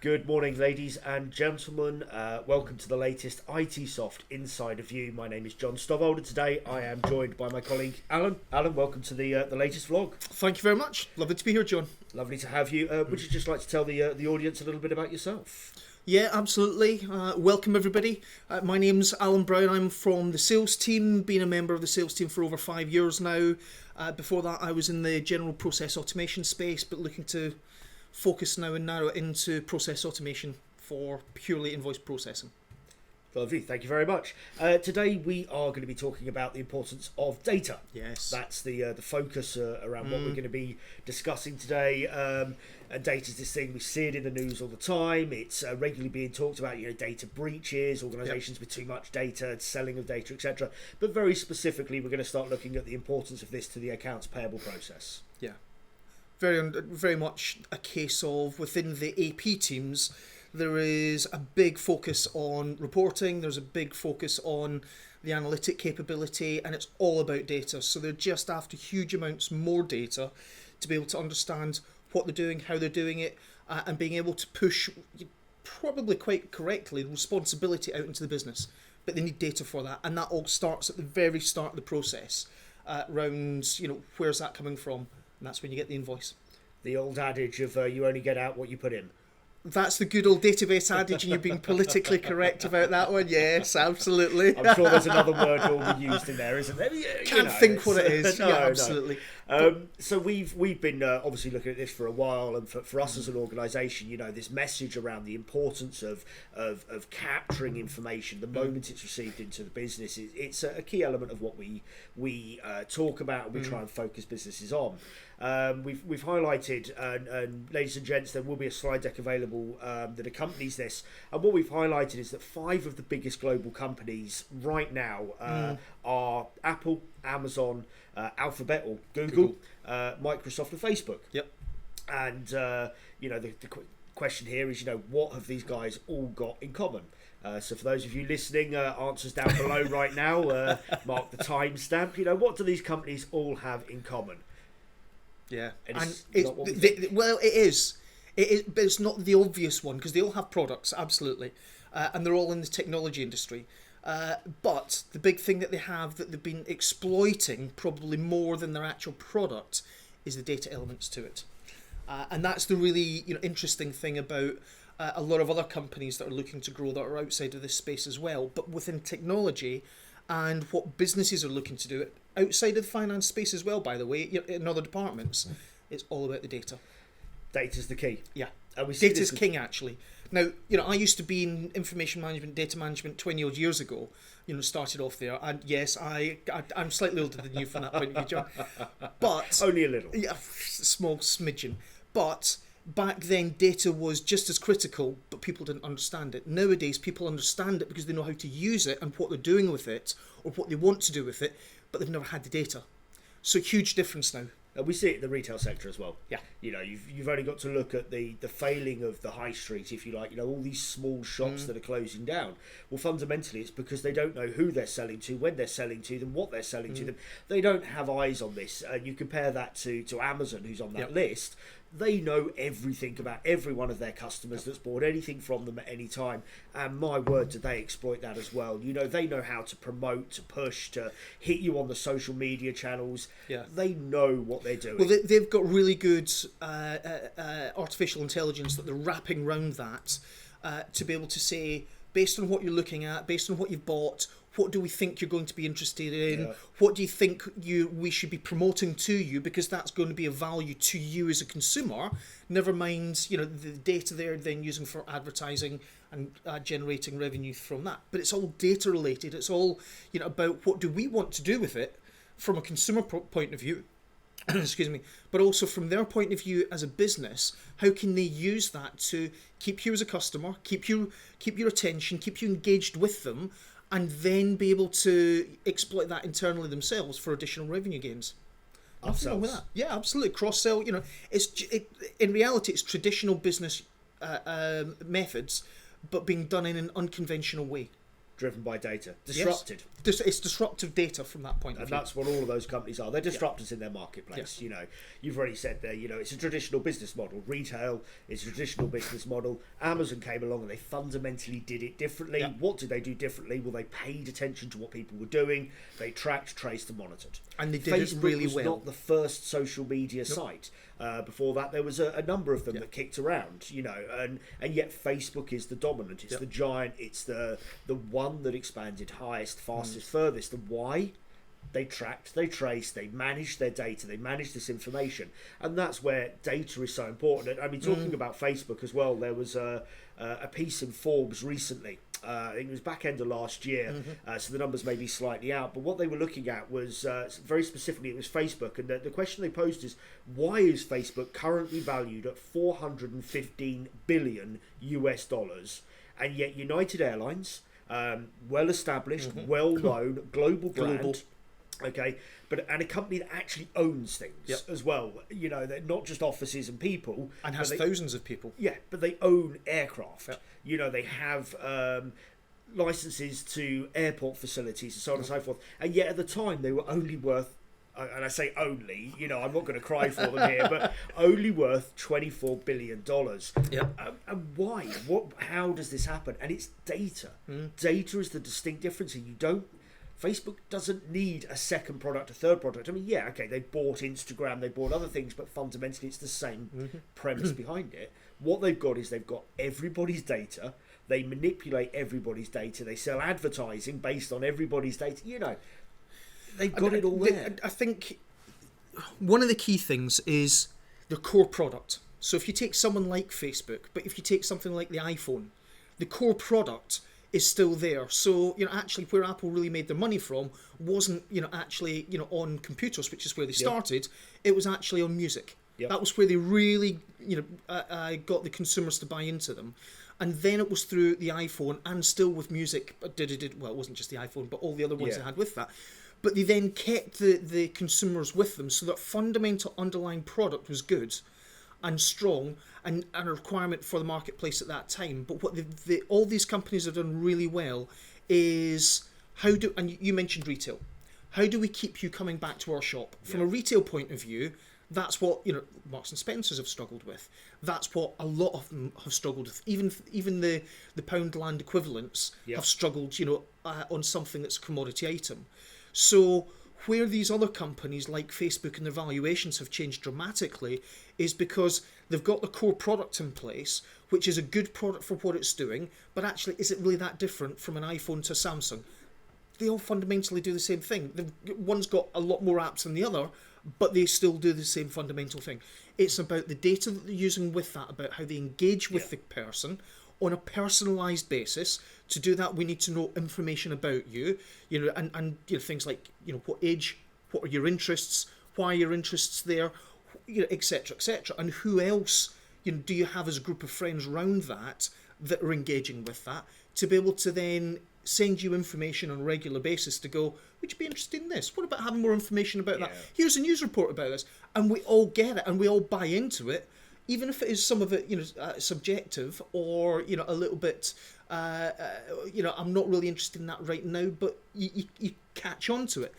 Good morning, ladies and gentlemen. Welcome to the latest ITESOFT Insider View. My name is John Snowball, and today I am joined by my colleague Alan. Alan, welcome to the latest vlog. Thank you very much. Lovely to be here, John. Lovely to have you. Would you just like to tell the audience a little bit about yourself? Yeah, absolutely. Welcome, everybody. My name's Alan Brown. I'm from the sales team, been a member of the sales team for over 5 years now. Before that, I was in the general process automation space, but looking to focus now and narrow it into process automation for purely invoice processing. Lovely, thank you very much. Today we are going to be talking about the importance of data. Yes. That's the focus around what we're going to be discussing today. And data is this thing, we see it in the news all the time. It's regularly being talked about, data breaches, organisations with too much data, selling of data, etc. But very specifically, we're going to start looking at the importance of this to the accounts payable process. Yeah. Very much a case of within the AP teams, there is a big focus on reporting, there's a big focus on the analytic capability, and it's all about data. So they're just after huge amounts more data to be able to understand what they're doing, how they're doing it, and being able to push, probably quite correctly, the responsibility out into the business. But they need data for that, and that all starts at the very start of the process, around, where's that coming from? And that's when you get the invoice. The old adage of you only get out what you put in. That's the good old database adage, and you're being politically correct about that one. Yes, absolutely. I'm sure there's another word will be used in there, isn't there? Can't think what it is. No, yeah, absolutely. So we've been obviously looking at this for a while, and for us as an organisation, this message around the importance of capturing information the moment it's received into the business, it's a key element of what we talk about and we try and focus businesses on. We've highlighted, and ladies and gents, there will be a slide deck available that accompanies this. And what we've highlighted is that 5 of the biggest global companies right now are Apple, Amazon, Alphabet or Google, Microsoft and Facebook. Yep. And the question here is, what have these guys all got in common? So for those of you listening, answers down below right now. Mark the timestamp. What do these companies all have in common? Yeah, and it is. It is, but it's not the obvious one because they all have products, absolutely, and they're all in the technology industry. But the big thing that they have that they've been exploiting probably more than their actual product is the data elements to it, and that's the really interesting thing about a lot of other companies that are looking to grow that are outside of this space as well, but within technology. And what businesses are looking to do outside of the finance space as well, by the way, in other departments, it's all about the data. Data's the key. Yeah, and data's king actually. Now, I used to be in information management, data management 20 odd years ago. Started off there, and yes, I'm slightly older than you from that point of view, John. But only a little. Yeah, small smidgen. But back then, data was just as critical, but people didn't understand it. Nowadays, people understand it because they know how to use it and what they're doing with it, or what they want to do with it, but they've never had the data. So huge difference now. We see it in the retail sector as well. Yeah. You've only got to look at the failing of the high street, if you like. All these small shops that are closing down. Well, fundamentally, it's because they don't know who they're selling to, when they're selling to them, what they're selling to them. They don't have eyes on this. You compare that to Amazon, who's on that list. They know everything about every one of their customers that's bought anything from them at any time. And my word, do they exploit that as well. They know how to promote, to push, to hit you on the social media channels. Yeah. They know what they're doing. Well, they've got really good artificial intelligence that they're wrapping around that to be able to say, based on what you're looking at, based on what you've bought, what do we think you're going to be interested in? Yeah. What do you think we should be promoting to you? Because that's going to be of value to you as a consumer. Never mind, the data they're then using for advertising and generating revenue from that. But it's all data related. It's all about what do we want to do with it from a consumer point of view. Excuse me, but also from their point of view as a business, how can they use that to keep you as a customer, keep your attention, keep you engaged with them, and then be able to exploit that internally themselves for additional revenue gains. Nothing wrong with that. Yeah, absolutely. Cross-sell, in reality, it's traditional business methods, but being done in an unconventional way. driven by data. Disrupted. Yes. It's disruptive data from that point of view. And that's what all of those companies are. They're disruptors in their marketplace. Yeah. You've already said there, it's a traditional business model. Retail is a traditional business model. Amazon came along and they fundamentally did it differently. Yeah. What did they do differently? Well, they paid attention to what people were doing. They tracked, traced, and monitored. And they did Facebook it really was well. not the first social media site. Before that, there was a number of them that kicked around, and yet Facebook is the dominant. It's the giant. It's the one that expanded highest, fastest, furthest. And why? They tracked, they traced, they managed their data, they managed this information, and that's where data is so important. I mean, talking about Facebook as well, there was a piece in Forbes recently. I think it was back end of last year, so the numbers may be slightly out. But what they were looking at was very specifically, it was Facebook, and the question they posed is, why is Facebook currently valued at $415 billion US, and yet United Airlines, well established, well known, global brand. Okay, and a company that actually owns things as well. They're not just offices and people, and has thousands of people. Yeah, but they own aircraft. They have licenses to airport facilities and so on and so forth. And yet at the time they were only worth, and I say only, I'm not going to cry for them here, but only worth $24 billion. And why? How does this happen? And it's data. Data is the distinct difference. Facebook doesn't need a second product, a third product. I mean, they bought Instagram, they bought other things, but fundamentally it's the same premise behind it. What they've got is they've got everybody's data. They manipulate everybody's data. They sell advertising based on everybody's data. They've got it all there. I think one of the key things is the core product. So if you take someone like Facebook, but if you take something like the iPhone, the core product is still there. So, actually where Apple really made their money from wasn't, actually, on computers, which is where they started. It was actually on music. That was where they really, got the consumers to buy into them. And then it was through the iPhone and still with music. Well, it wasn't just the iPhone, but all the other ones they had with that. But they then kept the consumers with them, so that fundamental underlying product was good and strong and a requirement for the marketplace at that time. But what all these companies have done really well is and you mentioned retail. How do we keep you coming back to our shop? From a retail point of view, that's what Marks and Spencers have struggled with. That's what a lot of them have struggled with. Even the Poundland equivalents have struggled, on something that's a commodity item. So where these other companies like Facebook and their valuations have changed dramatically is because they've got the core product in place, which is a good product for what it's doing, but actually is it really that different from an iPhone to Samsung? They all fundamentally do the same thing. One's got a lot more apps than the other, but they still do the same fundamental thing. It's about the data that they're using with that, about how they engage with the person on a personalised basis. To do that, we need to know information about you, and things like, what age, what are your interests, why are your interests there, etc., etc., and who else, do you have as a group of friends around that are engaging with that, to be able to then send you information on a regular basis to go, would you be interested in this? What about having more information about that? Here's a news report about this. And we all get it and we all buy into it, even if it is some of it, subjective or, a little bit, I'm not really interested in that right now, but you catch on to it.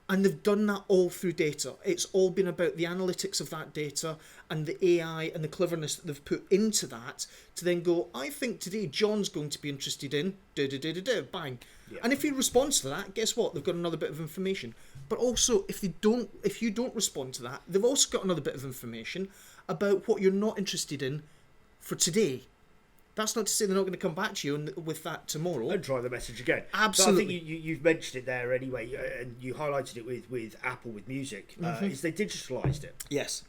And they've done that all through data. It's all been about the analytics of that data and the AI and the cleverness that they've put into that to then go, I think today John's going to be interested in bang. Yeah. And if he responds to that, guess what? They've got another bit of information. But also, if you don't respond to that, they've also got another bit of information about what you're not interested in for today. That's not to say they're not going to come back to you with that tomorrow. And try the message again. Absolutely. But I think you've mentioned it there anyway, and you highlighted it with Apple, with music, is they digitalised it. Yes.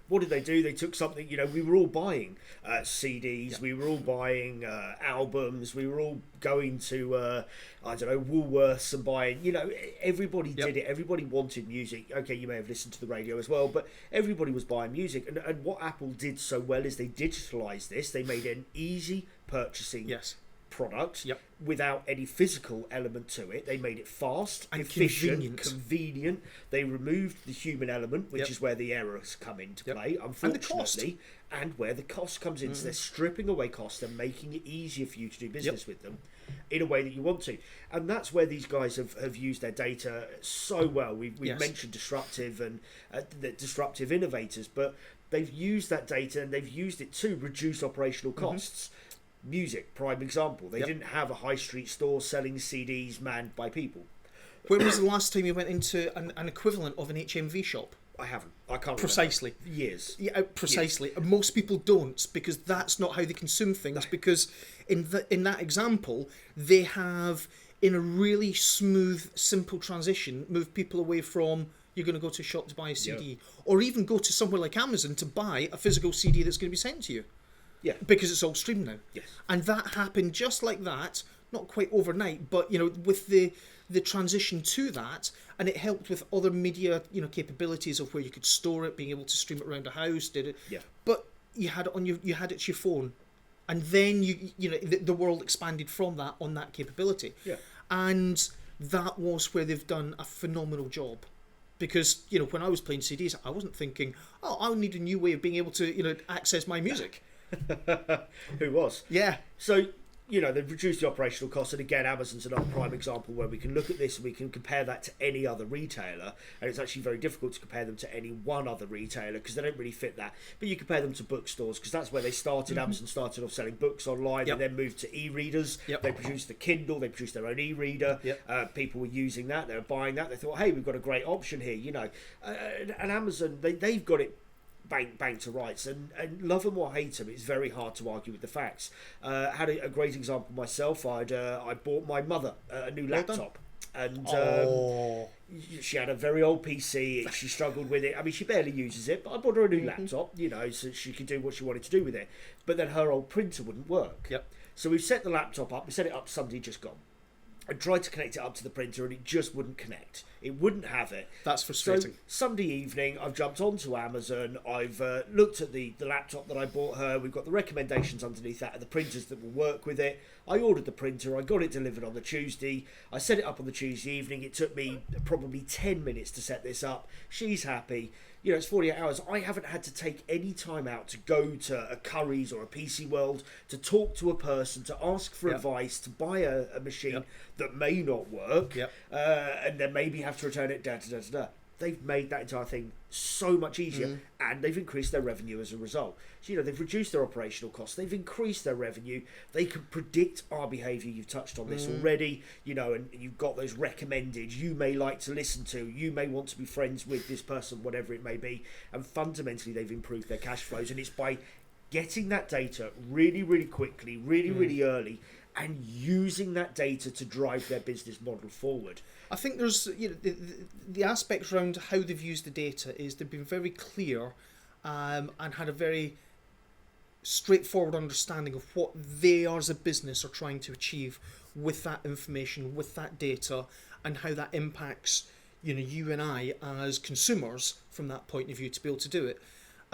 What did they do? They took something, we were all buying CDs, we were all buying albums, we were all going to, Woolworths and buying, everybody did it. Everybody wanted music. Okay, you may have listened to the radio as well, but everybody was buying music. And what Apple did so well is they digitalised this. They made it an easy purchasing product Yep. without any physical element to it. They made it fast, And efficient, convenient. They removed the human element, which Yep. is where the errors come into Yep. play, And the cost. unfortunately, and where the cost comes in. So they're stripping away cost and making it easier for you to do business with them in a way that you want to. And that's where these guys have used their data so well. We've Yes. mentioned disruptive and the disruptive innovators, but they've used that data and they've used it to reduce operational costs. Music, prime example. They Yep. didn't have a high street store selling CDs manned by people. When was the last time you went into an equivalent of an HMV shop? I haven't. I can't Precisely. remember. Years. Yeah, precisely. And most people don't, because that's not how they consume things. Because in that example, they have, in a really smooth, simple transition, moved people away from you're going to go to a shop to buy a CD, or even go to somewhere like Amazon to buy a physical CD that's going to be sent to you. Yeah. Because it's all streamed now. Yes. And that happened just like that, not quite overnight, but with the transition to that, and it helped with other media capabilities of where you could store it, being able to stream it around a house, did it. Yeah. But you had it on you had it to your phone, and then the world expanded from that on that capability. Yeah. And that was where they've done a phenomenal job. Because when I was playing CDs, I wasn't thinking, oh, I need a new way of being able to access my music. Who was? Yeah. So, they've reduced the operational costs, and again, Amazon's another prime example where we can look at this and we can compare that to any other retailer, and it's actually very difficult to compare them to any one other retailer because they don't really fit that. But you compare them to bookstores because that's where they started. Amazon started off selling books online and then moved to e-readers. Yep. They produced the Kindle, they produced their own e-reader. Yep. People were using that, they were buying that. They thought, hey, we've got a great option here, and Amazon, they've got it bank to rights, and love them or hate them, it's very hard to argue with the facts. Had a great example myself. I bought my mother a new laptop, and she had a very old PC. She struggled with it. I mean, she barely uses it, but I bought her a new laptop, so she could do what she wanted to do with it. But then her old printer wouldn't work. Yep. So we set the laptop up. We set it up Sunday just gone. I tried to connect it up to the printer and it just wouldn't connect. It wouldn't have it. That's frustrating. So Sunday evening, I've jumped onto Amazon. I've looked at the laptop that I bought her. We've got the recommendations underneath that and the printers that will work with it. I ordered the printer. I got it delivered on the Tuesday. I set it up on the Tuesday evening. It took me probably 10 minutes to set this up. She's happy. It's 48 hours. I haven't had to take any time out to go to a Curry's or a PC World to talk to a person, to ask for advice, to buy a machine that may not work, and then maybe have to return it, They've made that entire thing so much easier, and they've increased their revenue as a result. So, they've reduced their operational costs, they've increased their revenue, they can predict our behaviour. You've touched on this already, and you've got those recommended, you may like to listen to, you may want to be friends with this person, whatever it may be, and fundamentally they've improved their cash flows, and it's by getting that data really, really quickly, really, really early, and using that data to drive their business model forward. I think there's the aspects around how they've used the data is they've been very clear and had a very straightforward understanding of what they as a business are trying to achieve with that information, with that data, and how that impacts you and I as consumers from that point of view to be able to do it.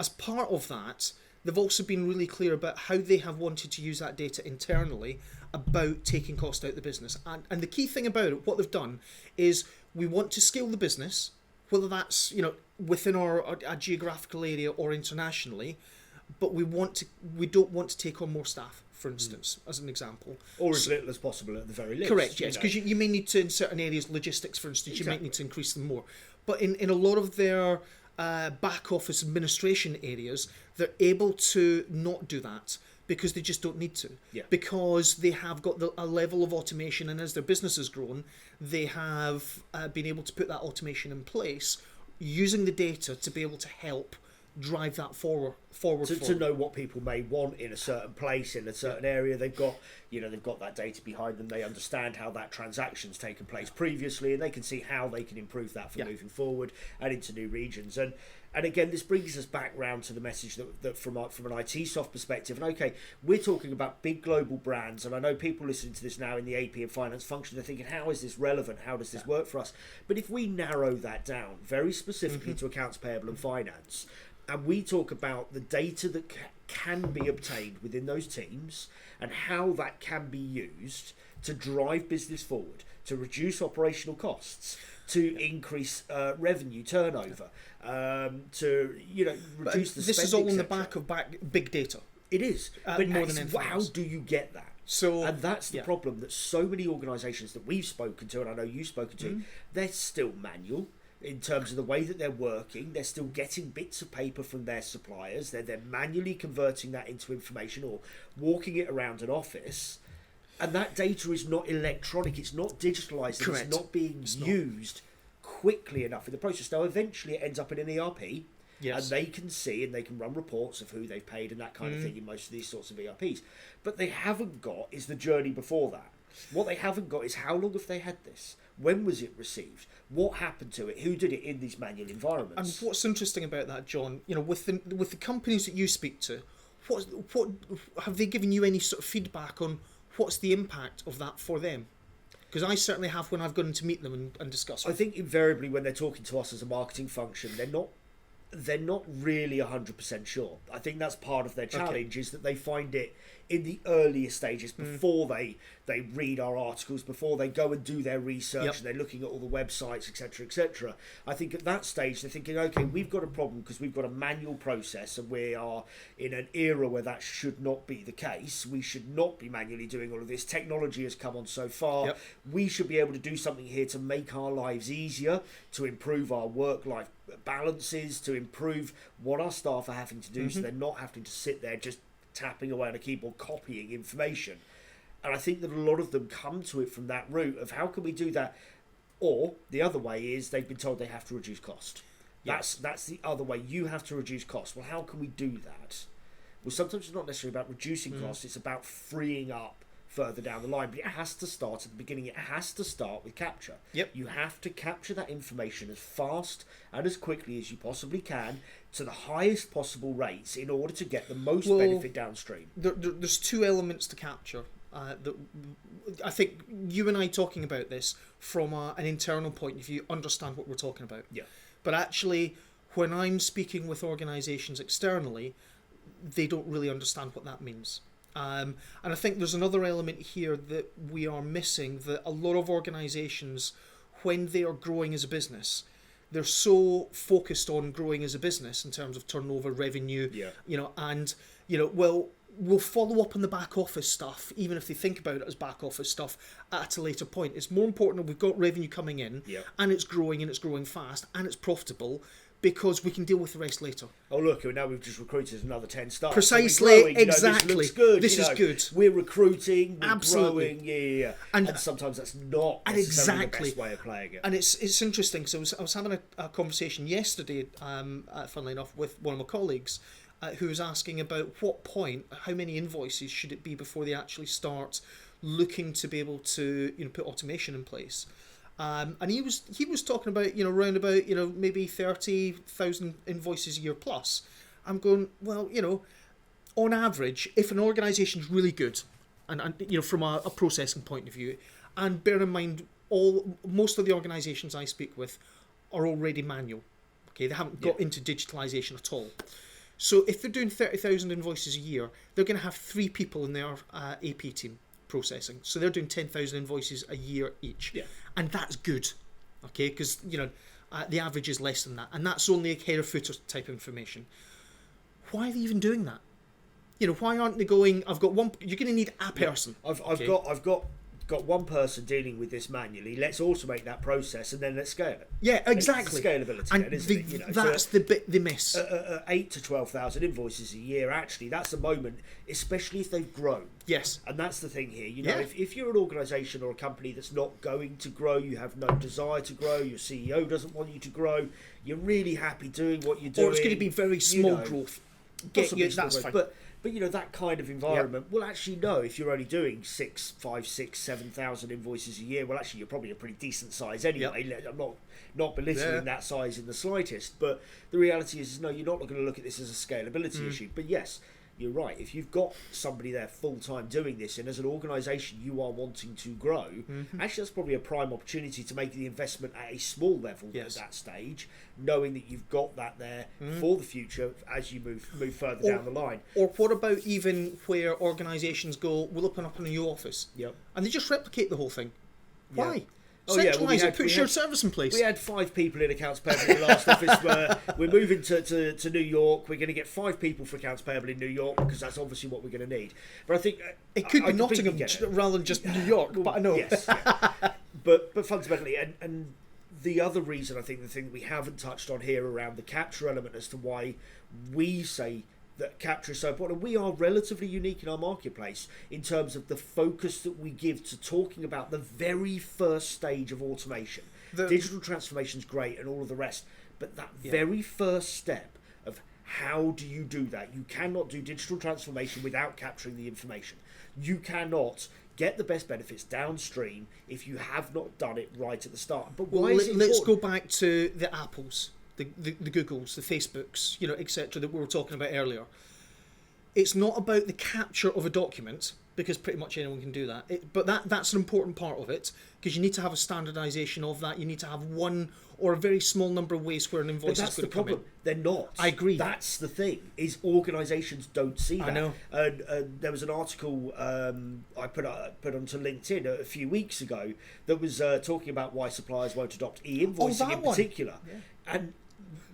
As part of that, they've also been really clear about how they have wanted to use that data internally about taking cost out of the business. And the key thing about it, what they've done, is we want to scale the business, whether that's within our geographical area or internationally, but we don't want to take on more staff, for instance, as an example. Or as little as possible at the very least. Correct, yes, because you may need to, in certain areas, logistics, for instance, you might need to increase them more. But in a lot of their back office administration areas, they're able to not do that because they just don't need to. Yeah. Because they have got a level of automation, and as their business has grown, they have been able to put that automation in place, using the data to be able to help drive that forward. To know what people may want in a certain place, in a certain area. They've got that data behind them. They understand how that transaction's taken place previously, and they can see how they can improve that for moving forward and into new regions. And again, this brings us back round to the message that from an ITESOFT perspective. And okay, we're talking about big global brands, and I know people listening to this now in the AP and finance function, they're thinking, how is this relevant? How does this work for us? But if we narrow that down very specifically to accounts payable and finance, and we talk about the data that can be obtained within those teams and how that can be used to drive business forward, to reduce operational costs, to increase revenue turnover, to reduce the spending. This is all on the back of big data. It is, but more than anything how else. do you get that? And that's the problem, that so many organisations that we've spoken to, and I know you've spoken to, they're still manual in terms of the way that they're working. They're still getting bits of paper from their suppliers. They're manually converting that into information or walking it around an office. And that data is not electronic, it's not digitalised, and it's not being used quickly enough in the process. Now, eventually it ends up in an ERP, and they can see and they can run reports of who they've paid and that kind of thing in most of these sorts of ERPs. But they haven't got is the journey before that. What they haven't got is how long have they had this? When was it received? What happened to it? Who did it in these manual environments? And what's interesting about that, John, with the companies that you speak to, what have they given you any sort of feedback on what's the impact of that for them? Because I certainly have when I've gone to meet them and discuss with I think invariably when they're talking to us as a marketing function, they're not really 100% sure. I think that's part of their challenge, is that they find it in the earlier stages before they read our articles, before they go and do their research, and they're looking at all the websites, etc., etc. I think at that stage they're thinking, okay, we've got a problem because we've got a manual process and we are in an era where that should not be the case. We should not be manually doing all of this. Technology has come on so far. We should be able to do something here to make our lives easier, to improve our work-life balances, to improve what our staff are having to do, so they're not having to sit there just tapping away on a keyboard copying information. And I think that a lot of them come to it from that route of how can we do that, or the other way is they've been told they have to reduce cost. That's the other way. You have to reduce cost. Well, how can we do that? Well, sometimes it's not necessarily about reducing costs, it's about freeing up further down the line, but it has to start at the beginning. It has to start with capture. You have to capture that information as fast and as quickly as you possibly can to the highest possible rates in order to get the most benefit downstream. There's two elements to capture. That I think you and I talking about this from an internal point of view understand what we're talking about. But actually, when I'm speaking with organisations externally, they don't really understand what that means. And I think there's another element here that we are missing, that a lot of organisations, when they are growing as a business, they're so focused on growing as a business in terms of turnover, revenue, we'll follow up on the back office stuff, even if they think about it as back office stuff at a later point. It's more important that we've got revenue coming in and it's growing fast and it's profitable, because we can deal with the rest later. Oh, look, now we've just recruited another 10 staff. Precisely, growing, exactly. This looks good. This is good. We're recruiting, we're Absolutely. growing, and sometimes that's not necessarily the best way of playing it. And it's interesting. So I was having a conversation yesterday, funnily enough, with one of my colleagues, who was asking about what point, how many invoices should it be before they actually start looking to be able to put automation in place. And he was talking about around about maybe 30,000 invoices a year plus. I'm going, well, on average, if an organisation is really good, and from a processing point of view, and bear in mind most of the organisations I speak with are already manual. Okay, they haven't got into digitalisation at all. So if they're doing 30,000 invoices a year, they're going to have 3 people in their AP team processing. So they're doing 10,000 invoices a year each. And that's good, okay, because the average is less than that, and that's only a hair footer type information. Why are they even doing that? Why aren't they going, I've got one, you're going to need a person. I've got one person dealing with this manually. Let's automate that process and then let's scale it. Yeah, exactly. It's scalability, and then, isn't it? That's the bit they miss. 8 to 12,000 invoices a year. Actually, that's a moment, especially if they've grown. Yes. And that's the thing here. If you're an organisation or a company that's not going to grow, you have no desire to grow, your CEO doesn't want you to grow, you're really happy doing what you're doing. Or it's going to be very small growth. That's fine. But that kind of environment, well, actually, no, if you're only doing 5, 6, 7,000 invoices a year, well, actually, you're probably a pretty decent size anyway. I'm not belittling that size in the slightest, but the reality is no, you're not going to look at this as a scalability issue. But yes, you're right. If you've got somebody there full time doing this, and as an organisation you are wanting to grow, actually that's probably a prime opportunity to make the investment at a small level at that stage, knowing that you've got that there for the future as you move further down the line. Or what about even where organisations go, we'll open up a new office, and they just replicate the whole thing? Why? Yeah. Centralise it, put shared service in place. We had 5 people in accounts payable in the last office. We're moving to New York. We're going to get 5 people for accounts payable in New York because that's obviously what we're going to need. But I think it could be Nottingham rather than just New York. But I know. Yes, yeah. but fundamentally, and the other reason, I think the thing that we haven't touched on here around the capture element as to why we say that capture is so important. We are relatively unique in our marketplace in terms of the focus that we give to talking about the very first stage of automation. Digital transformation is great and all of the rest, but that very first step of how do you do that? You cannot do digital transformation without capturing the information. You cannot get the best benefits downstream if you have not done it right at the start. But why is it important? Let's go back to the Apples, the Googles, the Facebooks, etc. that we were talking about earlier. It's not about the capture of a document, because pretty much anyone can do that. But that's an important part of it, because you need to have a standardisation of that. You need to have one or a very small number of ways where an invoice is going to come in. They're not. I agree. That's the thing, is organisations don't see that. I know. And there was an article I put onto LinkedIn a few weeks ago that was talking about why suppliers won't adopt e-invoicing in particular. Yeah. And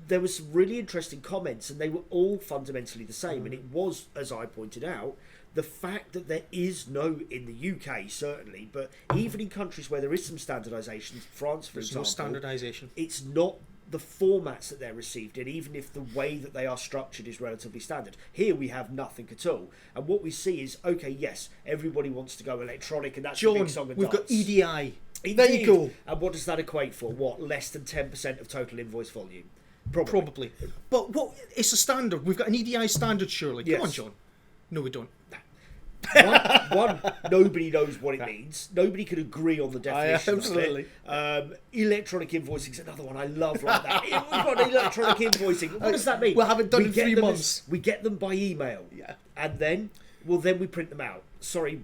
there was some really interesting comments, and they were all fundamentally the same. And it was, as I pointed out, the fact that there is no, in the UK certainly, but even in countries where there is some standardisation, France for example, no standardisation. It's not the formats that they're received in, even if the way that they are structured is relatively standard. Here we have nothing at all. And what we see is, okay, yes, everybody wants to go electronic, and that's a big song and we've dance. Got EDI. Indeed. There you go. And what does that equate for? What, less than 10% of total invoice volume? Probably. But it's a standard. We've got an EDI standard, surely. Yes. Come on, John. No, we don't. One, nobody knows what it means. Nobody can agree on the definition absolutely. of it. Electronic invoicing is another one I love like that. We've got electronic invoicing. What does that mean? We haven't done it in 3 months. We get them by email. Yeah. And then we print them out. Sorry.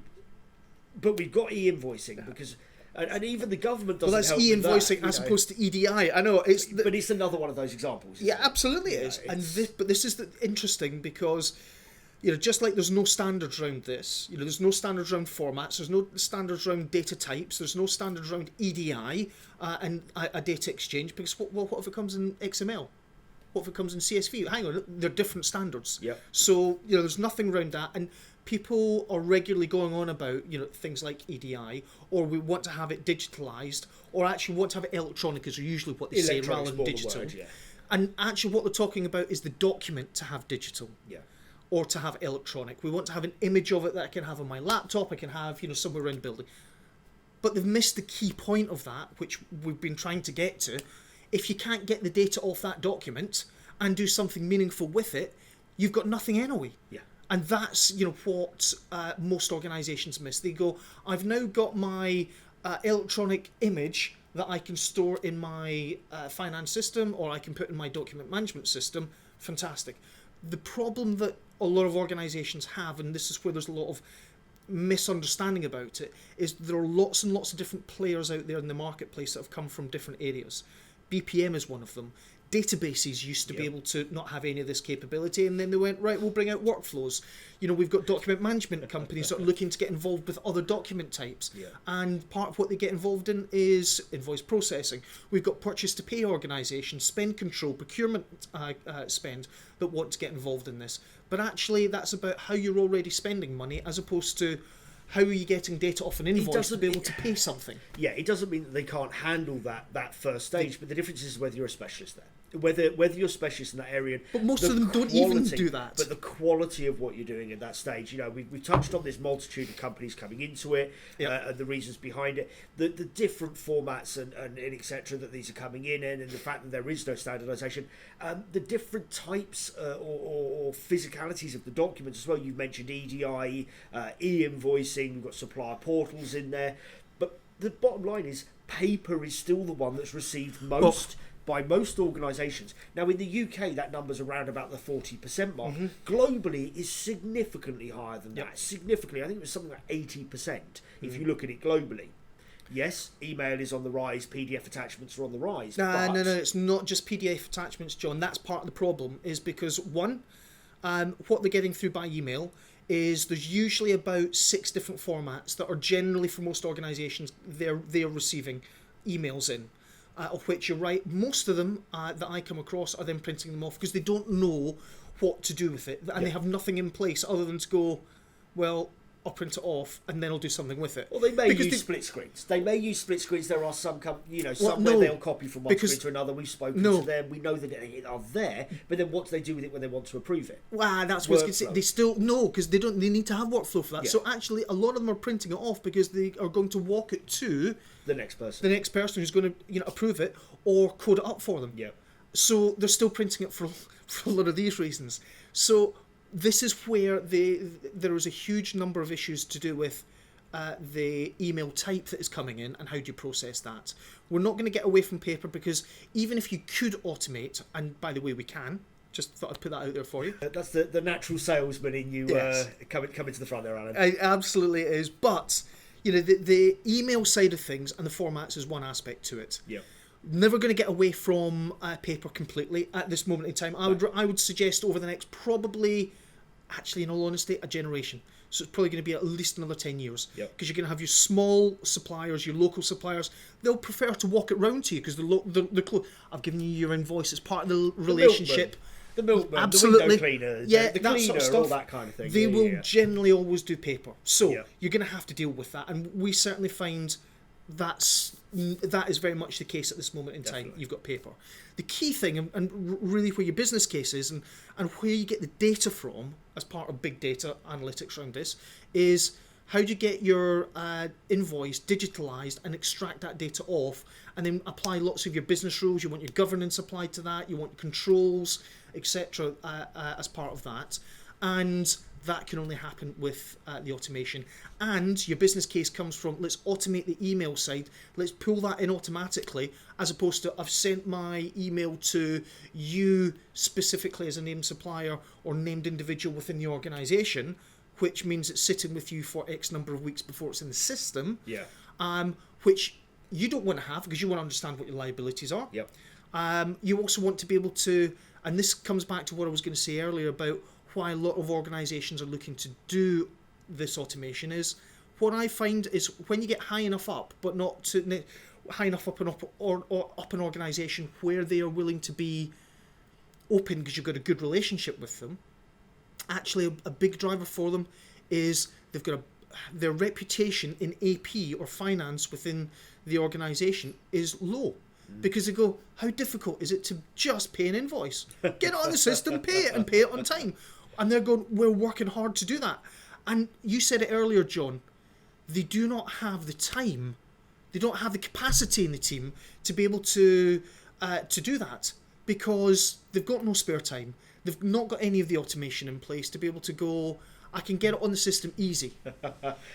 But we've got e-invoicing because... And even the government doesn't help with that. Well, that's e-invoicing as opposed to EDI. I know. But it's another one of those examples. Yeah, absolutely it is. But this is interesting because... just like there's no standards around this, there's no standards around formats, there's no standards around data types, there's no standards around EDI and a data exchange, because what if it comes in XML? What if it comes in CSV? Hang on, they're different standards. Yep. So, there's nothing around that, and people are regularly going on about, things like EDI, or we want to have it digitalised, or actually want to have it electronic, is usually what they say, rather than digital. Word, yeah. And actually what they're talking about is the document to have digital. Yeah. Or to have electronic. We want to have an image of it that I can have on my laptop, I can have, somewhere around the building. But they've missed the key point of that, which we've been trying to get to. If you can't get the data off that document and do something meaningful with it, you've got nothing anyway. Yeah. And that's, what most organisations miss. They go, I've now got my electronic image that I can store in my finance system, or I can put in my document management system. Fantastic. The problem that a lot of organisations have, and this is where there's a lot of misunderstanding about it, is there are lots and lots of different players out there in the marketplace that have come from different areas. BPM is one of them. Databases used to be able to not have any of this capability, and then they went, right, we'll bring out workflows. We've got document management companies that are looking to get involved with other document types, and part of what they get involved in is invoice processing. We've got purchase to pay organisations, spend control, procurement spend that want to get involved in this. But actually that's about how you're already spending money, as opposed to how are you getting data off an invoice to be able to pay something. Yeah, it doesn't mean that they can't handle that first stage, but the difference is whether you're a specialist there. Whether you're a specialist in that area. But most of them don't even do that. But the quality of what you're doing at that stage, we've touched on this multitude of companies coming into it, and the reasons behind it, the different formats and etc. that these are coming in, and the fact that there is no standardisation, the different types or physicalities of the documents as well. You've mentioned EDI, e-invoicing, we've got supplier portals in there, but the bottom line is paper is still the one that's received most by most organisations. Now, in the UK, that number's around about the 40% mark. Globally, it is significantly higher than that. Significantly. I think it was something like 80% if you look at it globally. Yes, email is on the rise, PDF attachments are on the rise. No, it's not just PDF attachments, John. That's part of the problem, is because, one, what they're getting through by email is there's usually about 6 different formats that are generally, for most organisations, they're receiving emails in, of which you're right, most of them that I come across are then printing them off because they don't know what to do with it, and they have nothing in place other than to go, well, I'll print it off and then I'll do something with it. Well, they may use split screens. There are some, somewhere they'll copy from one screen to another. We've spoken to them. We know that they are there, but then what do they do with it when they want to approve it? Well, that's what I was going to say. They still because they need to have workflow for that. So actually, a lot of them are printing it off because they are going to walk it to the next person who's going to approve it or code it up for them. Yeah. So they're still printing it for a lot of these reasons. So this is where there is a huge number of issues to do with the email type that is coming in and how do you process that. We're not going to get away from paper because even if you could automate, and by the way we can, just thought I'd put that out there for you. That's the natural salesman in you coming to the front there, Alan. Absolutely it is. But the email side of things and the formats is one aspect to it. Yeah. Never going to get away from paper completely at this moment in time. I would suggest over the next probably, actually in all honesty, a generation. So it's probably going to be at least another 10 years. Because you're going to have your small suppliers, your local suppliers. They'll prefer to walk it round to you because I've given you your invoice as part of the relationship. The milkman, absolutely, the window cleaner, the cleaner, sort of stuff, all that kind of thing. They will generally always do paper. So you're going to have to deal with that. And we certainly find that is very much the case at this moment in time. You've got paper. The key thing, and really where your business case is, and where you get the data from as part of big data analytics around this, is how do you get your invoice digitalised and extract that data off, and then apply lots of your business rules. You want your governance applied to that. You want controls, etc. As part of that, and that can only happen with the automation. And your business case comes from, let's automate the email side, let's pull that in automatically, as opposed to, I've sent my email to you specifically as a named supplier or named individual within the organisation, which means it's sitting with you for X number of weeks before it's in the system, which you don't want to have because you want to understand what your liabilities are. You also want to be able to, and this comes back to what I was going to say earlier about why a lot of organisations are looking to do this automation, is what I find is when you get high enough up, but not to high enough up an organisation where they are willing to be open because you've got a good relationship with them, actually a big driver for them is they've got their reputation in AP or finance within the organisation is low. Because they go, how difficult is it to just pay an invoice? Get it on the system, pay it, and pay it on time. And they're going, we're working hard to do that. And you said it earlier, John, they do not have the time, they don't have the capacity in the team to be able to do that because they've got no spare time. They've not got any of the automation in place to be able to go, I can get it on the system easy.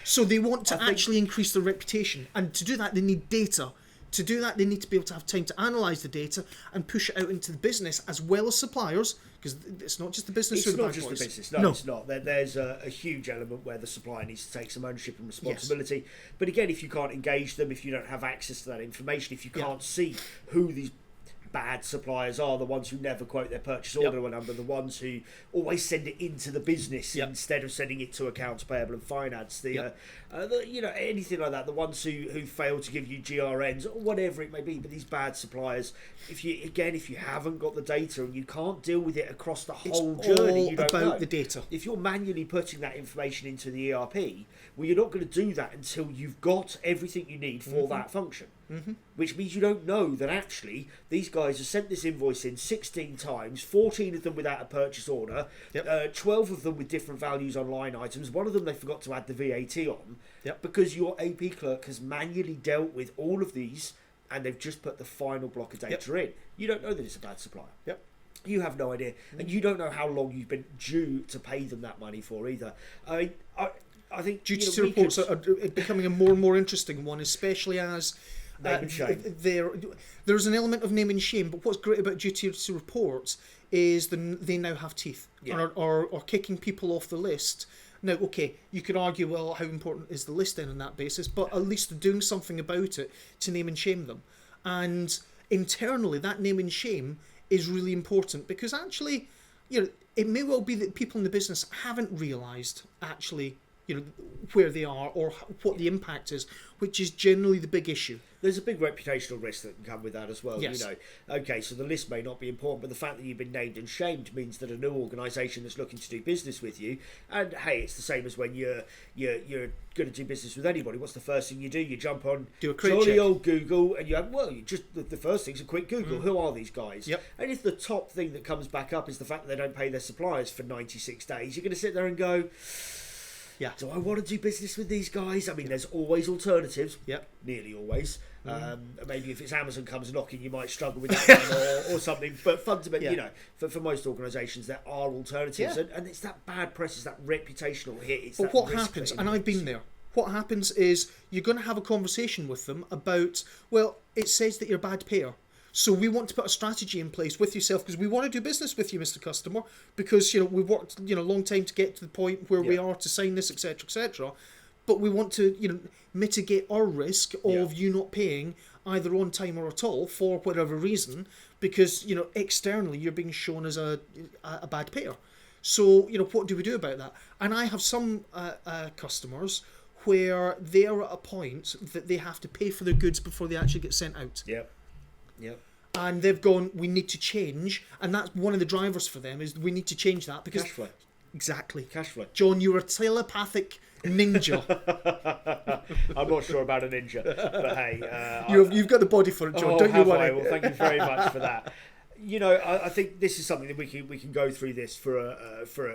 So they want to actually increase their reputation. And to do that, they need data. To do that, they need to be able to have time to analyse the data and push it out into the business as well as suppliers, because it's not just the business. It's not just the business. No, it's not. There's a huge element where the supplier needs to take some ownership and responsibility. Yes. But again, if you can't engage them, if you don't have access to that information, if you can't see who these bad suppliers are, the ones who never quote their purchase order number, the ones who always send it into the business instead of sending it to accounts payable and finance, anything like that, the ones who fail to give you GRNs or whatever it may be. But these bad suppliers, if you haven't got the data and you can't deal with it across the whole journey, you don't know the data. If you're manually putting that information into the ERP, well, you're not going to do that until you've got everything you need for that function. Which means you don't know that actually these guys have sent this invoice in 16 times, 14 of them without a purchase order, 12 of them with different values on line items, one of them they forgot to add the VAT on, because your AP clerk has manually dealt with all of these and they've just put the final block of data in. You don't know that it's a bad supplier. You have no idea, and you don't know how long you've been due to pay them that money for either. I think duty to reports are becoming a more and more interesting one, especially as Name and shame. There's an element of name and shame, but what's great about duty to report is they now have teeth, or kicking people off the list. Now, okay, you could argue, well, how important is the list then on that basis? But at least they're doing something about it to name and shame them. And internally, that name and shame is really important, because actually, it may well be that people in the business haven't realised actually, where they are or what the impact is, which is generally the big issue. There's a big reputational risk that can come with that as well. Yes. Okay, so the list may not be important, but the fact that you've been named and shamed means that a new organisation that's looking to do business with you, and hey, it's the same as when you're going to do business with anybody. What's the first thing you do? You jump on jolly old Google, and the first thing's a quick Google. Who are these guys? Yep. And if the top thing that comes back up is the fact that they don't pay their suppliers for 96 days, you're going to sit there and go, yeah, do I want to do business with these guys? I mean, there's always alternatives. Yep. Nearly always. Maybe if it's Amazon comes knocking, you might struggle with that one or something. But fundamentally, for most organisations, there are alternatives. And it's that bad press, it's that reputational hit. But what happens, and I've been there, what happens is you're going to have a conversation with them about, well, it says that you're a bad payer. So we want to put a strategy in place with yourself because we want to do business with you, Mr. Customer, because we've worked a long time to get to the point where we are to sign this, etc., etc. But we want to mitigate our risk of you not paying either on time or at all for whatever reason, because externally you're being shown as a bad payer. So what do we do about that? And I have some customers where they are at a point that they have to pay for their goods before they actually get sent out. Yep. And they've gone, we need to change, and that's one of the drivers for them, is we need to change that because cash flow. Exactly. Cash flow. John, you're a telepathic ninja. I'm not sure about a ninja, but hey, you've got the body for it, John. Don't you worry. Well, thank you very much for that. I think this is something that we can go through this for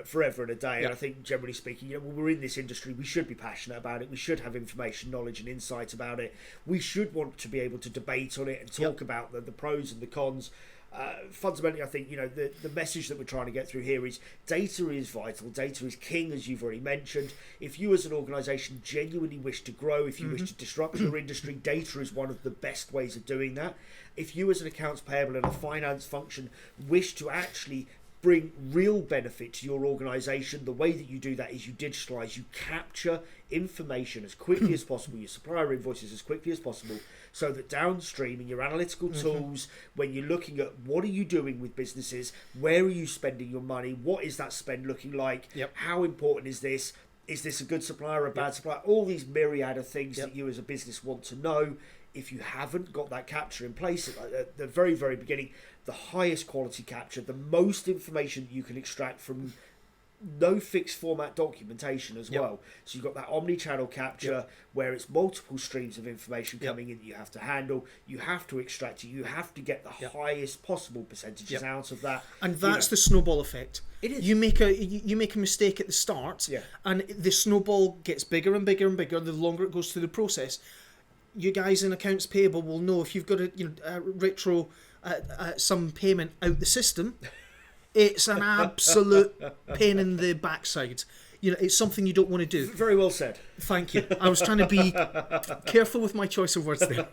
forever and a day. And I think, generally speaking, when we're in this industry, we should be passionate about it. We should have information, knowledge, and insight about it. We should want to be able to debate on it and talk about the pros and the cons. Fundamentally, I think the message that we're trying to get through here is data is vital. Data is king, as you've already mentioned. If you as an organisation genuinely wish to grow, if you wish to disrupt your industry, data is one of the best ways of doing that. If you as an accounts payable and a finance function wish to actually bring real benefit to your organisation, the way that you do that is you digitalise, you capture information as quickly as possible, your supplier invoices as quickly as possible, so that downstream in your analytical tools, when you're looking at what are you doing with businesses, where are you spending your money, what is that spend looking like, how important is this a good supplier or a bad supplier, all these myriad of things that you as a business want to know. If you haven't got that capture in place at the very, very beginning, the highest quality capture, the most information that you can extract from no fixed format documentation as well. So you've got that omni-channel capture where it's multiple streams of information coming in that you have to handle, you have to extract it, you have to get the highest possible percentages out of that. And that's the snowball effect. It is. You make a mistake at the start, and the snowball gets bigger and bigger and bigger the longer it goes through the process. You guys in accounts payable will know if you've got a retro some payment out the system, it's an absolute pain in the backside. It's something you don't want to do. Very well said. Thank you. I was trying to be careful with my choice of words there.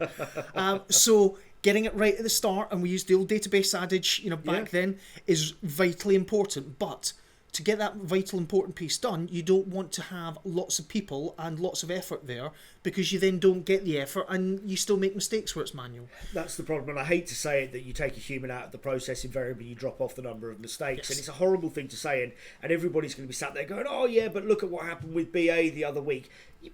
So getting it right at the start, and we used the old database adage, back then, is vitally important. But to get that vital important piece done, you don't want to have lots of people and lots of effort there, because you then don't get the effort and you still make mistakes where it's manual. That's the problem, and I hate to say it, that you take a human out of the process, invariably you drop off the number of mistakes, and it's a horrible thing to say, and everybody's going to be sat there going, oh yeah, but look at what happened with BA the other week.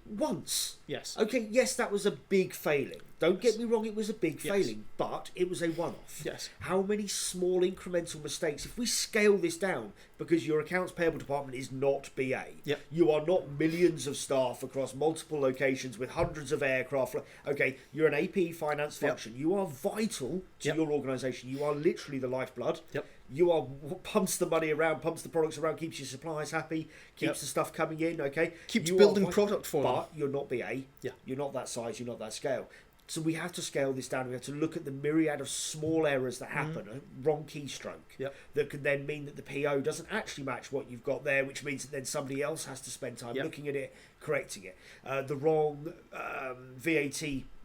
Once. Yes. Okay, yes, that was a big failing. Don't get me wrong, it was a big failing, but it was a one-off. Yes. How many small incremental mistakes, if we scale this down, because your accounts payable department is not BA, you are not millions of staff across multiple locations with hundreds of aircraft. Okay, you're an AP finance function. You are vital to your organisation. You are literally the lifeblood. You are what pumps the money around, pumps the products around, keeps your suppliers happy, keeps the stuff coming in, okay? Keeps building product for them. But you're not BA. You're not that size, you're not that scale. So we have to scale this down. We have to look at the myriad of small errors that happen, a wrong keystroke, that can then mean that the PO doesn't actually match what you've got there, which means that then somebody else has to spend time looking at it, correcting it. The wrong VAT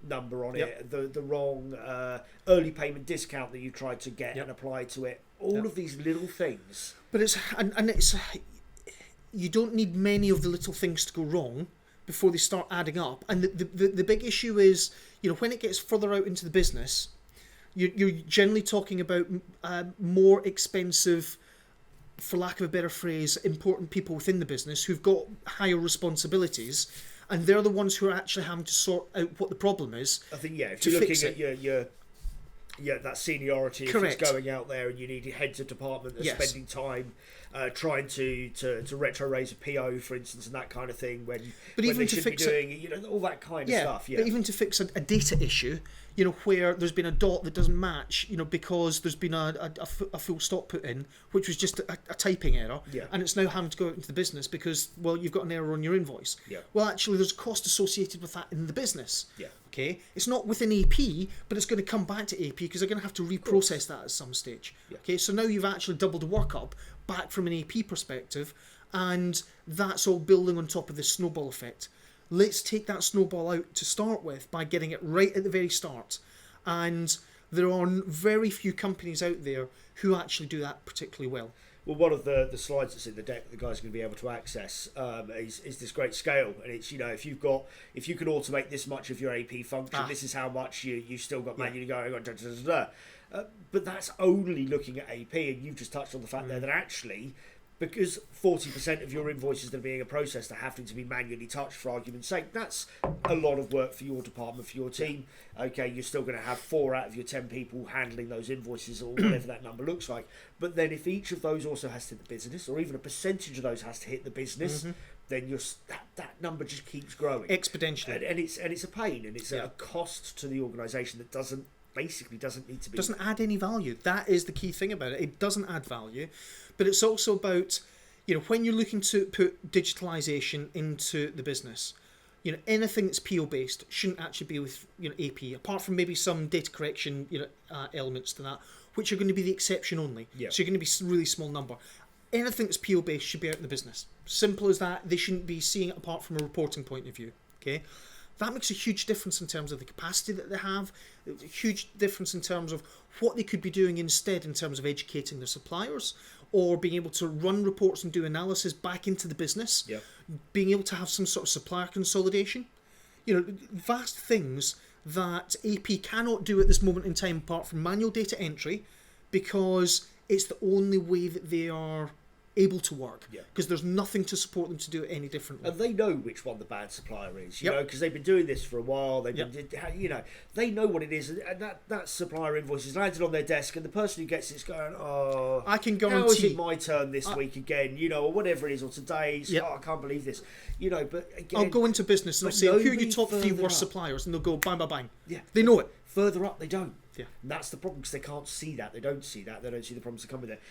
number on Yep. it, the wrong early payment discount that you tried to get Yep. and apply to it. All of these little things. But it's you don't need many of the little things to go wrong before they start adding up. And the big issue is, when it gets further out into the business, you're generally talking about more expensive, for lack of a better phrase, important people within the business who've got higher responsibilities, and they're the ones who are actually having to sort out what the problem is. I think, if you're looking at your that seniority, Correct. if it's going out there and you need heads of department that are Yes. spending time trying to retro raise a PO, for instance, and that kind of thing, when Even they to should fix be doing all that kind of stuff. But even to fix a data issue, where there's been a dot that doesn't match, because there's been a full stop put in, which was just a typing error, Yeah. and it's now having to go out into the business because, well, you've got an error on your invoice. Yeah. Well, actually, there's a cost associated with that in the business. Yeah. Okay, it's not within AP, but it's going to come back to AP because they're going to have to reprocess that at some stage. Yeah. Okay, so now you've actually doubled the work up back from an AP perspective, and that's all building on top of this snowball effect. Let's take that snowball out to start with by getting it right at the very start. And there are very few companies out there who actually do that particularly well. Well, one of the slides that's in the deck that the guys are going to be able to access is this great scale, and it's if you can automate this much of your AP function, this is how much you still got manually going on. But that's only looking at AP, and you've just touched on the fact there that actually, because 40% of your invoices that are being processed are having to be manually touched, for argument's sake, that's a lot of work for your department, for your team. Okay, you're still going to have 4 out of your 10 people handling those invoices, or whatever that number looks like. But then if each of those also has to hit the business, or even a percentage of those has to hit the business, then that number just keeps growing Exponentially. and it's a pain, and it's a cost to the organisation that doesn't need to be. Doesn't add any value. That is the key thing about it. It doesn't add value. But it's also about, when you're looking to put digitalisation into the business, anything that's PO based shouldn't actually be with AP, apart from maybe some data correction elements to that, which are going to be the exception only. Yeah. So you're going to be a really small number. Anything that's PO based should be out in the business. Simple as that. They shouldn't be seeing it apart from a reporting point of view. Okay. That makes a huge difference in terms of the capacity that they have, a huge difference in terms of what they could be doing instead in terms of educating their suppliers, or being able to run reports and do analysis back into the business, being able to have some sort of supplier consolidation. Vast things that AP cannot do at this moment in time apart from manual data entry, because it's the only way that they are able to work, because there's nothing to support them to do it any differently. And they know which one the bad supplier is, you know, because they've been doing this for a while. They've been, they know what it is, and that supplier invoice is landed on their desk, and the person who gets it's going, oh, I can guarantee, how is it my turn this week again, or whatever it is, or today's, oh, I can't believe this, but again, I'll go into business and I'll say, who are your top 3 worst suppliers, and they'll go bang, bang, bang. Yeah, they know it. Further up, they don't. Yeah. And that's the problem, because they can't see that. They don't see that. They don't see the problems that come with it.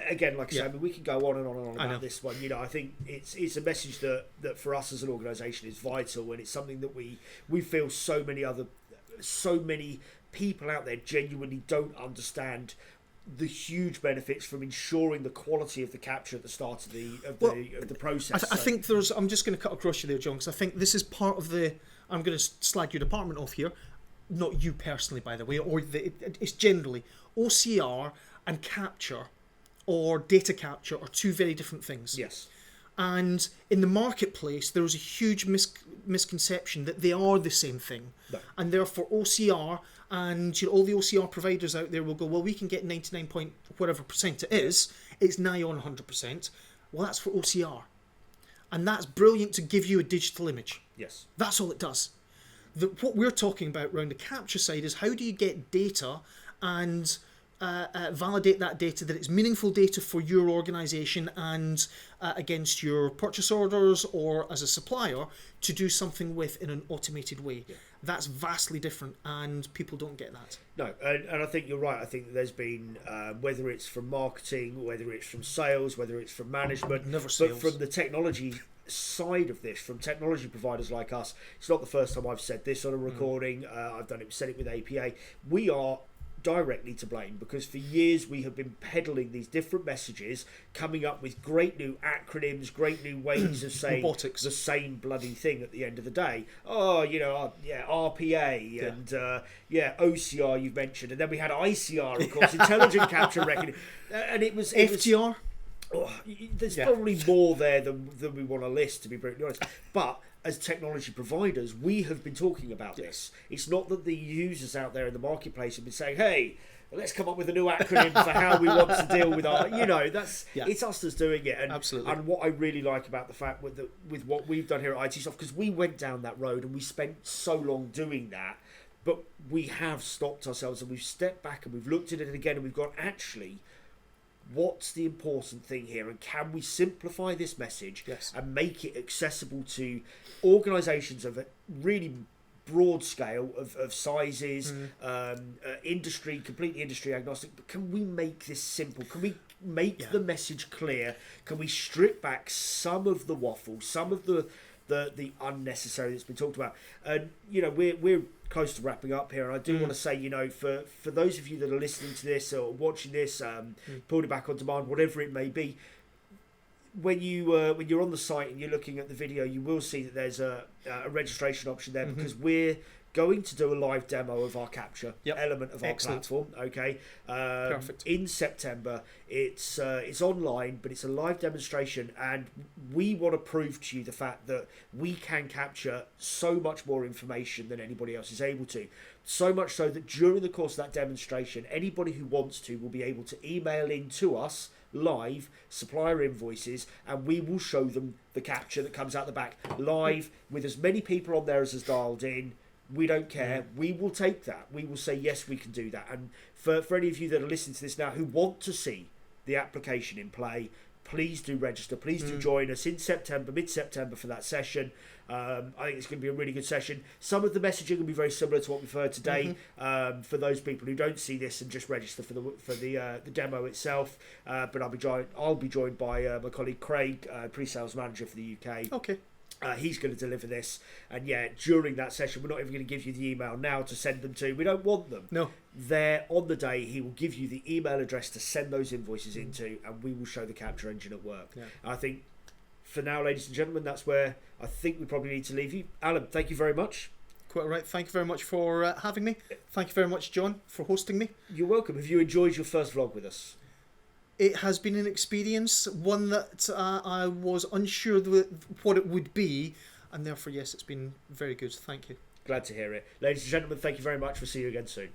Again, like I say, I mean, we can go on and on and on about this one. I think it's a message that for us as an organisation is vital, and it's something that we feel so many people out there genuinely don't understand the huge benefits from ensuring the quality of the capture at the start of the process. I think there's. I'm just going to cut across you there, John, because I think this is part of the. I'm going to slag your department off here. Not you personally, by the way, it's generally OCR and capture or data capture are 2 very different things. Yes. And in the marketplace, there is a huge misconception that they are the same thing. No. And therefore OCR and all the OCR providers out there will go, well, we can get 99 point whatever percent it is. It's nigh on 100%. Well, that's for OCR. And that's brilliant to give you a digital image. Yes. That's all it does. What we're talking about around the capture side is how do you get data and validate that data, that it's meaningful data for your organisation and against your purchase orders or as a supplier to do something with in an automated way. Yeah. That's vastly different, and people don't get that. No, and I think you're right. I think that there's been, whether it's from marketing, whether it's from sales, whether it's from management, Never sales. But from the technology side of this, from technology providers like us, it's not the first time I've said this on a recording. I've said it with APA. We are directly to blame, because for years we have been peddling these different messages, coming up with great new acronyms, great new ways of saying Robotics. the same bloody thing at the end of the day. Oh, RPA and OCR you've mentioned, and then we had ICR, of course, intelligent capture recognition, and it was FTR. There's probably more there than we want to list, to be brutally honest. But as technology providers, we have been talking about this. It's not that the users out there in the marketplace have been saying, hey, let's come up with a new acronym for how we want to deal with our, it's us that's doing it. And, absolutely. And what I really like about the fact with what we've done here at ITESOFT, because we went down that road and we spent so long doing that, but we have stopped ourselves and we've stepped back and we've looked at it again and we've gone, actually, what's the important thing here, and can we simplify this message and make it accessible to organisations of a really broad scale of sizes, completely industry agnostic, but can we make this simple? Can we make the message clear? Can we strip back some of the waffle, some of the unnecessary that's been talked about? And we're close to wrapping up here, and I do want to say, for those of you that are listening to this or watching this, pulled it back on demand, whatever it may be, when you're on the site and you're looking at the video, you will see that there's a registration option there, because we're going to do a live demo of our capture element of our platform. Okay, perfect. In September, it's online, but it's a live demonstration, and we want to prove to you the fact that we can capture so much more information than anybody else is able to. So much so that during the course of that demonstration, anybody who wants to will be able to email in to us live supplier invoices, and we will show them the capture that comes out the back live with as many people on there as is dialed in. We don't care. We will take that. We will say, yes, we can do that. And for any of you that are listening to this now who want to see the application in play, please do register. Please do join us in September, mid-September, for that session. I think it's going to be a really good session. Some of the messaging will be very similar to what we've heard today. For those people who don't see this and just register for the demo itself, but I'll be joined by my colleague Craig, pre-sales manager for the UK. Okay. He's going to deliver this, and during that session, we're not even going to give you the email now to send them to. We don't want them. No. There on the day, he will give you the email address to send those invoices into, and we will show the capture engine at work. Yeah. I think for now, ladies and gentlemen, that's where I think we probably need to leave you. Alan, thank you very much. Quite right. Thank you very much for having me. Thank you very much, John, for hosting me. You're welcome. Have you enjoyed your first vlog with us? It has been an experience, one that I was unsure what it would be, and therefore, yes, it's been very good. Thank you. Glad to hear it. Ladies and gentlemen, thank you very much. We'll see you again soon.